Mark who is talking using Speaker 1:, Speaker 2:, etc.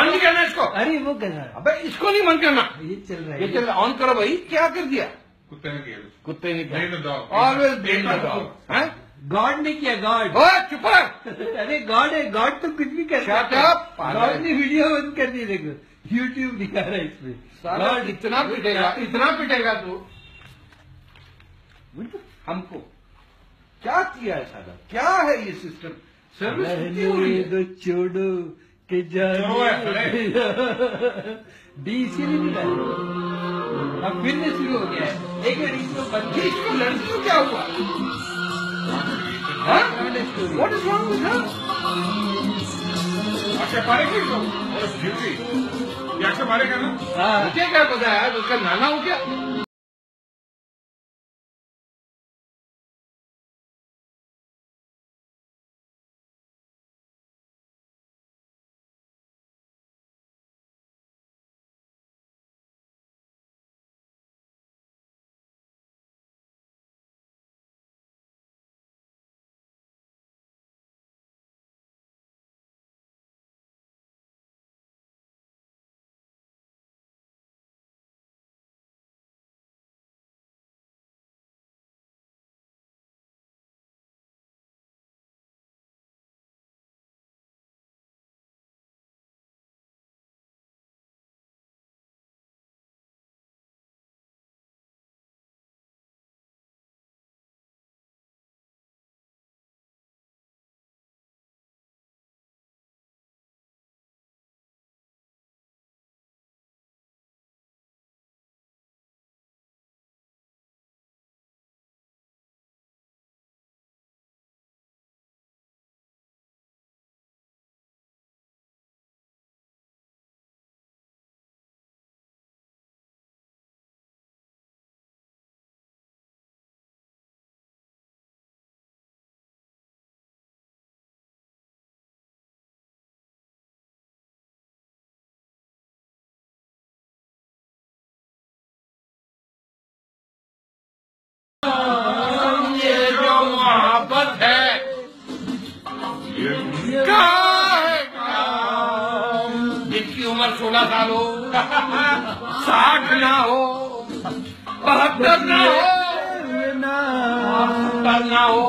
Speaker 1: बंद नहीं करना इसको।
Speaker 2: अरे वो कैसा?
Speaker 1: अबे इसको नहीं बंद करना,
Speaker 2: ये चल रहा है,
Speaker 1: ये चल रहा। ऑन करो भाई। क्या कर दिया?
Speaker 3: कुत्ते ने किया।
Speaker 1: कुत्ते ने
Speaker 3: Blame the
Speaker 1: किया।
Speaker 3: dog.
Speaker 1: Always blame the dog. हैं?
Speaker 2: गॉड ने किया, गॉड।
Speaker 1: ओए चुप रह।
Speaker 2: अरे गॉड है, गॉड तो कुछ भी कर
Speaker 1: Shut
Speaker 2: सकता है।
Speaker 1: up, पागल।
Speaker 2: गॉड ने वीडियो बंद कर दी, देखो यूट्यूब दिखा रहा है इसमें।
Speaker 1: साला
Speaker 2: गॉड
Speaker 1: इतना पिटेगा, इतना पिटेगा तू हमको। क्या किया है साला? क्या है ये सिस्टम? सर्विस कितनी हो रही है?
Speaker 2: दो छोड़ो के जाने डी सीरीज में अब फिर से शुरू हो गया है। एक मिनट, इसको बंद
Speaker 1: ये इसको लड़की को क्या हुआ? What is wrong with her?
Speaker 3: अच्छा मारेगी तो ड्यूटी या मारेगा ना।
Speaker 2: हाँ
Speaker 1: मुझे क्या पता है, उसका नाना हो क्या? ये जो मोहब्बत है क्या है? जिसकी उम्र 16 साल हो, 60 ना हो, 72 ना हो, 70 ना हो,